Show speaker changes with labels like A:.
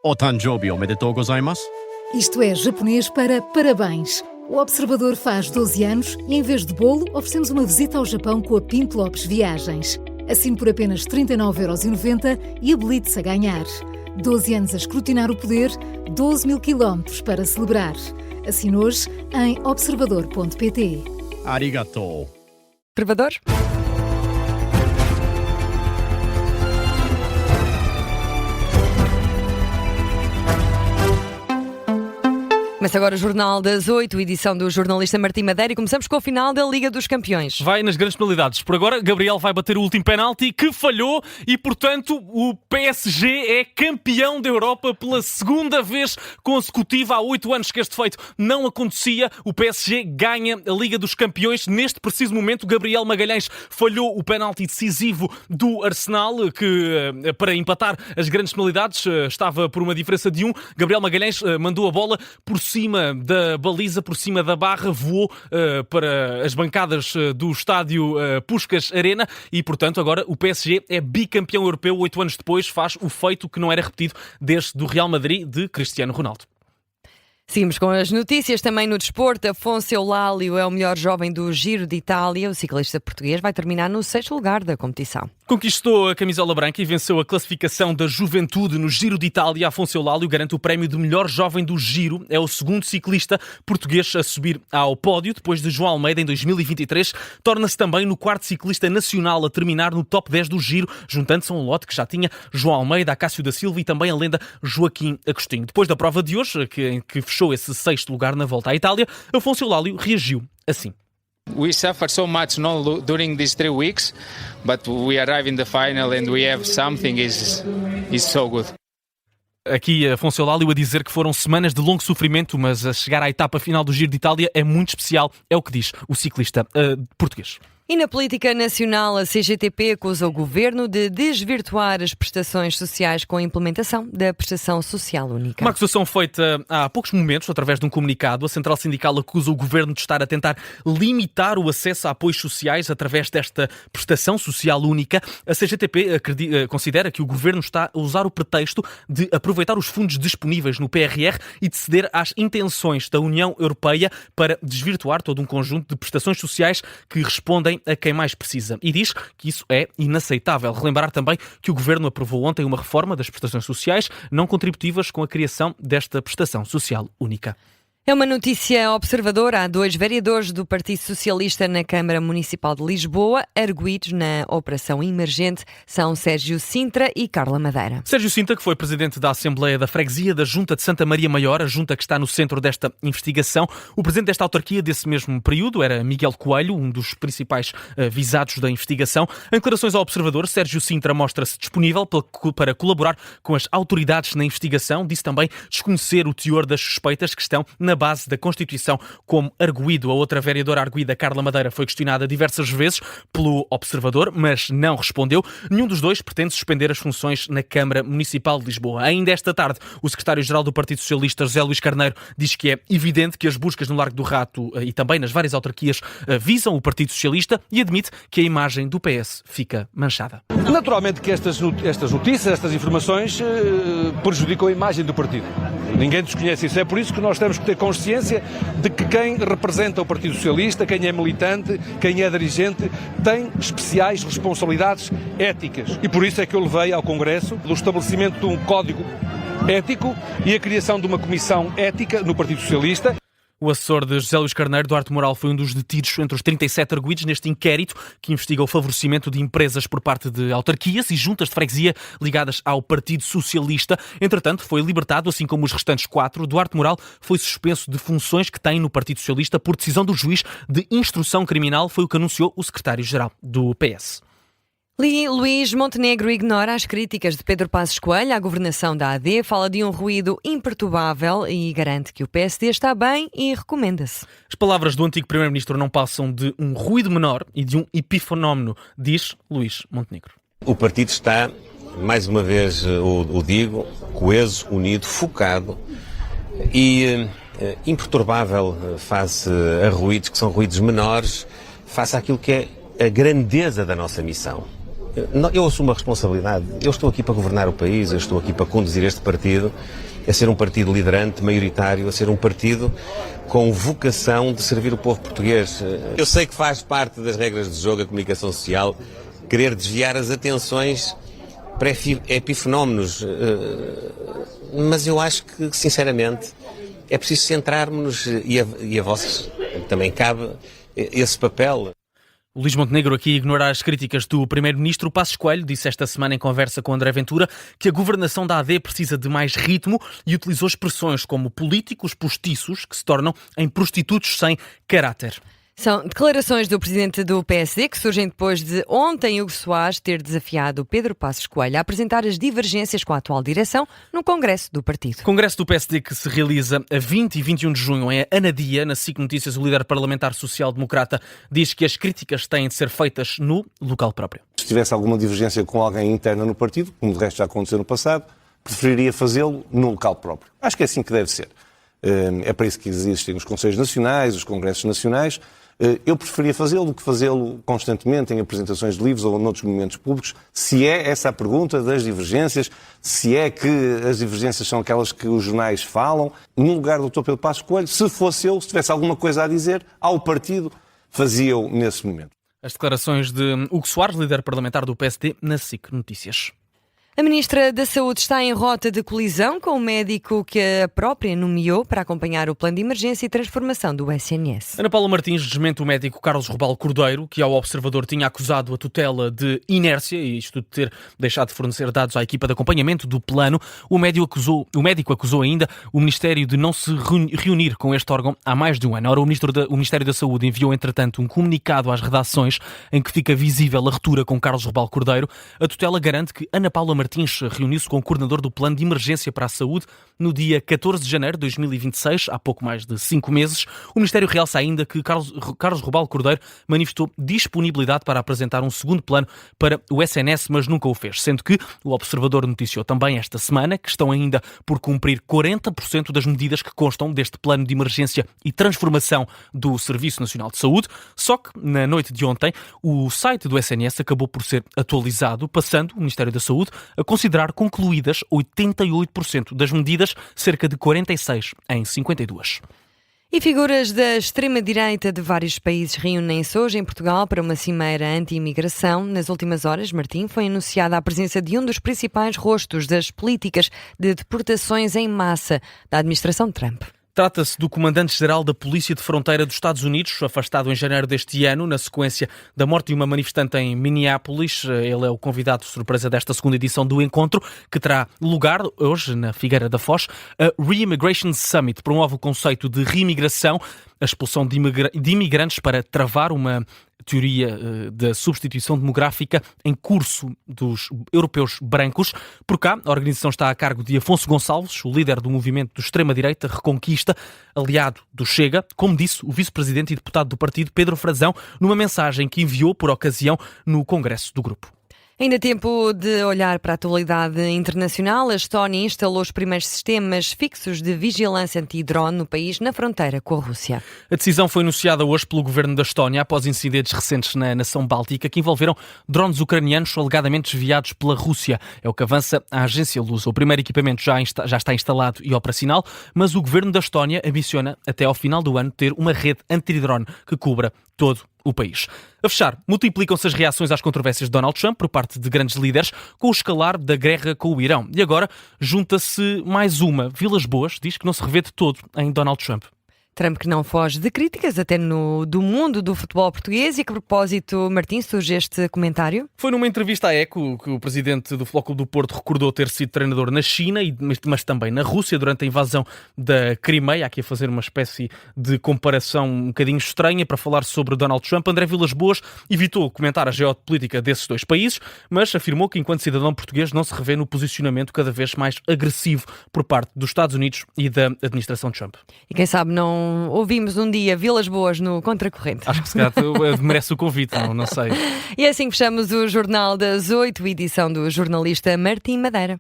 A: O Tanjoubi omedetou gozaimasu.
B: Isto é japonês para parabéns. O Observador faz 12 anos e, em vez de bolo, oferecemos uma visita ao Japão com a Pinto Lopes Viagens. Assine por apenas 39,90€ e habilite-se a ganhar. 12 anos a escrutinar o poder, 12 mil quilómetros para celebrar. Assine hoje em observador.pt.
A: Arigatou.
C: Observador? Começa agora o Jornal das 8, edição do jornalista Martim Madeira, e começamos com o final da Liga dos Campeões.
D: Vai nas grandes penalidades. Por agora, Gabriel vai bater o último penalti que falhou e, portanto, o PSG é campeão da Europa pela segunda vez consecutiva. Há 8 anos que este feito não acontecia. O PSG ganha a Liga dos Campeões. Neste preciso momento, Gabriel Magalhães falhou o penalti decisivo do Arsenal, que para empatar as grandes penalidades estava por uma diferença de 1. Gabriel Magalhães mandou a bola por cima da baliza, por cima da barra, voou para as bancadas do estádio Puskás Arena e, portanto, agora o PSG é bicampeão europeu. 8 anos depois faz o feito que não era repetido desde o Real Madrid de Cristiano Ronaldo.
C: Seguimos com as notícias também no desporto. Afonso Eulálio é o melhor jovem do Giro de Itália. O ciclista português vai terminar no 6º lugar da competição.
D: Conquistou a camisola branca e venceu a classificação da juventude no Giro de Itália. Afonso Eulálio garante o prémio de melhor jovem do Giro. É o segundo ciclista português a subir ao pódio, depois de João Almeida em 2023. Torna-se também no 4º ciclista nacional a terminar no top 10 do Giro, juntando-se a um lote que já tinha João Almeida, Acácio da Silva e também a lenda Joaquim Agostinho. Depois da prova de hoje, em que fechou esse 6º lugar na volta à Itália, Afonso Eulálio reagiu assim.
E: We suffered so much during these 3 weeks, but we arrive in the final and we have something is so good.
D: Aqui Afonso Eulálio a dizer que foram semanas de longo sofrimento, mas a chegar à etapa final do Giro de Itália é muito especial, é o que diz o ciclista português.
C: E na política nacional, a CGTP acusa o governo de desvirtuar as prestações sociais com a implementação da prestação social única.
D: Uma acusação feita há poucos momentos, através de um comunicado. A Central Sindical acusa o governo de estar a tentar limitar o acesso a apoios sociais através desta prestação social única. A CGTP considera que o governo está a usar o pretexto de aproveitar os fundos disponíveis no PRR e de ceder às intenções da União Europeia para desvirtuar todo um conjunto de prestações sociais que respondem a quem mais precisa. E diz que isso é inaceitável. Relembrar também que o Governo aprovou ontem uma reforma das prestações sociais não contributivas com a criação desta prestação social única.
C: É uma notícia observadora. Há 2 vereadores do Partido Socialista na Câmara Municipal de Lisboa arguidos na operação emergente. São Sérgio Sintra e Carla Madeira.
D: Sérgio Sintra, que foi presidente da Assembleia da Freguesia da Junta de Santa Maria Maior, a junta que está no centro desta investigação. O presidente desta autarquia desse mesmo período era Miguel Coelho, um dos principais visados da investigação. Em declarações ao observador, Sérgio Sintra mostra-se disponível para colaborar com as autoridades na investigação. Disse também desconhecer o teor das suspeitas que estão na base da Constituição como arguido. A outra vereadora arguida, Carla Madeira, foi questionada diversas vezes pelo observador, mas não respondeu. Nenhum dos dois pretende suspender as funções na Câmara Municipal de Lisboa. Ainda esta tarde, o secretário-geral do Partido Socialista, José Luís Carneiro, diz que é evidente que as buscas no Largo do Rato e também nas várias autarquias visam o Partido Socialista e admite que a imagem do PS fica manchada.
F: Naturalmente que estas notícias, estas informações prejudicam a imagem do partido. Ninguém desconhece isso. É por isso que nós temos que ter consciência de que quem representa o Partido Socialista, quem é militante, quem é dirigente, tem especiais responsabilidades éticas. E por isso é que eu levei ao Congresso o estabelecimento de um código ético e a criação de uma comissão ética no Partido Socialista.
D: O assessor de José Luís Carneiro, Duarte Moral, foi um dos detidos entre os 37 arguidos neste inquérito que investiga o favorecimento de empresas por parte de autarquias e juntas de freguesia ligadas ao Partido Socialista. Entretanto, foi libertado, assim como os restantes 4. Duarte Moral foi suspenso de funções que tem no Partido Socialista por decisão do juiz de instrução criminal, foi o que anunciou o secretário-geral do PS.
C: Luís Montenegro ignora as críticas de Pedro Passos Coelho à governação da AD, fala de um ruído imperturbável e garante que o PSD está bem e recomenda-se.
D: As palavras do antigo primeiro-ministro não passam de um ruído menor e de um epifenómeno, diz Luís Montenegro.
G: O partido está, mais uma vez o digo, coeso, unido, focado e imperturbável face a ruídos que são ruídos menores, face àquilo que é a grandeza da nossa missão. Eu assumo a responsabilidade. Eu estou aqui para governar o país, eu estou aqui para conduzir este partido a ser um partido liderante, maioritário, a ser um partido com vocação de servir o povo português. Eu sei que faz parte das regras de jogo a comunicação social querer desviar as atenções para epifenómenos, mas eu acho que, sinceramente, é preciso centrarmos e a vocês também cabe esse papel.
D: O Luís Montenegro aqui ignora as críticas do Primeiro-Ministro. Passos Coelho disse esta semana em conversa com André Ventura que a governação da AD precisa de mais ritmo e utilizou expressões como políticos postiços que se tornam em prostitutos sem caráter.
C: São declarações do presidente do PSD que surgem depois de ontem Hugo Soares ter desafiado Pedro Passos Coelho a apresentar as divergências com a atual direção no Congresso do partido.
D: Congresso do PSD que se realiza a 20 e 21 de junho em Anadia. Na SIC Notícias, o líder parlamentar social-democrata diz que as críticas têm de ser feitas no local próprio.
H: Se tivesse alguma divergência com alguém interna no partido, como de resto já aconteceu no passado, preferiria fazê-lo no local próprio. Acho que é assim que deve ser. É para isso que existem os Conselhos Nacionais, os Congressos Nacionais. Eu preferia fazê-lo do que fazê-lo constantemente em apresentações de livros ou noutros momentos públicos, se é essa a pergunta das divergências, se é que as divergências são aquelas que os jornais falam. No lugar do Dr. Pedro Passos Coelho, se fosse eu, se tivesse alguma coisa a dizer ao partido, fazia-o nesse momento.
D: As declarações de Hugo Soares, líder parlamentar do PSD, na SIC Notícias.
C: A Ministra da Saúde está em rota de colisão com o médico que a própria nomeou para acompanhar o plano de emergência e transformação do SNS.
D: Ana Paula Martins desmente o médico Carlos Robal Cordeiro, que ao Observador tinha acusado a tutela de inércia, e isto de ter deixado de fornecer dados à equipa de acompanhamento do plano. O médico acusou ainda o Ministério de não se reunir com este órgão há mais de um ano. Ora, o Ministério da Saúde enviou, entretanto, um comunicado às redações em que fica visível a ruptura com Carlos Robal Cordeiro. A tutela garante que Ana Paula Martins reuniu-se com o coordenador do Plano de Emergência para a Saúde no dia 14 de janeiro de 2026, há pouco mais de 5 meses. O Ministério realça ainda que Carlos Robal Cordeiro manifestou disponibilidade para apresentar um segundo plano para o SNS, mas nunca o fez, sendo que o Observador noticiou também esta semana que estão ainda por cumprir 40% das medidas que constam deste Plano de Emergência e Transformação do Serviço Nacional de Saúde, só que na noite de ontem o site do SNS acabou por ser atualizado, passando o Ministério da Saúde a considerar concluídas 88% das medidas, cerca de 46 em 52.
C: E figuras da extrema-direita de vários países reúnem-se hoje em Portugal para uma cimeira anti-imigração. Nas últimas horas, Martim, foi anunciada a presença de um dos principais rostos das políticas de deportações em massa da administração Trump.
D: Trata-se do comandante-geral da Polícia de Fronteira dos Estados Unidos, afastado em janeiro deste ano, na sequência da morte de uma manifestante em Minneapolis. Ele é o convidado de surpresa desta segunda edição do encontro, que terá lugar hoje na Figueira da Foz. A Re-Immigration Summit promove o conceito de reimigração, a expulsão de imigrantes para travar uma teoria da substituição demográfica em curso dos europeus brancos. Por cá, a organização está a cargo de Afonso Gonçalves, o líder do movimento de extrema-direita Reconquista, aliado do Chega, como disse o vice-presidente e deputado do partido, Pedro Frazão, numa mensagem que enviou por ocasião no Congresso do Grupo.
C: Ainda tempo de olhar para a atualidade internacional. A Estónia instalou os primeiros sistemas fixos de vigilância anti-drone no país, na fronteira com a Rússia.
D: A decisão foi anunciada hoje pelo governo da Estónia após incidentes recentes na nação báltica que envolveram drones ucranianos alegadamente desviados pela Rússia. É o que avança a agência Lusa. O primeiro equipamento já está instalado e operacional, mas o governo da Estónia ambiciona até ao final do ano ter uma rede anti-drone que cubra todo o país. A fechar, multiplicam-se as reações às controvérsias de Donald Trump por parte de grandes líderes com o escalar da guerra com o Irão. E agora junta-se mais uma. Vilas Boas diz que não se revê de todo em Donald Trump.
C: Trump que não foge de críticas, até do mundo do futebol português. E a que propósito, Martim, surge este comentário?
D: Foi numa entrevista à Eco que o presidente do Futebol Clube do Porto recordou ter sido treinador na China, mas também na Rússia, durante a invasão da Crimeia. Aqui a fazer uma espécie de comparação um bocadinho estranha para falar sobre Donald Trump. André Vilas Boas evitou comentar a geopolítica desses dois países, mas afirmou que, enquanto cidadão português, não se revê no posicionamento cada vez mais agressivo por parte dos Estados Unidos e da administração Trump.
C: E quem sabe não ouvimos um dia Vilas Boas no Contracorrente.
D: Acho que se calhar merece o convite, não sei.
C: E assim fechamos o Jornal das 8, edição do jornalista Martim Madeira.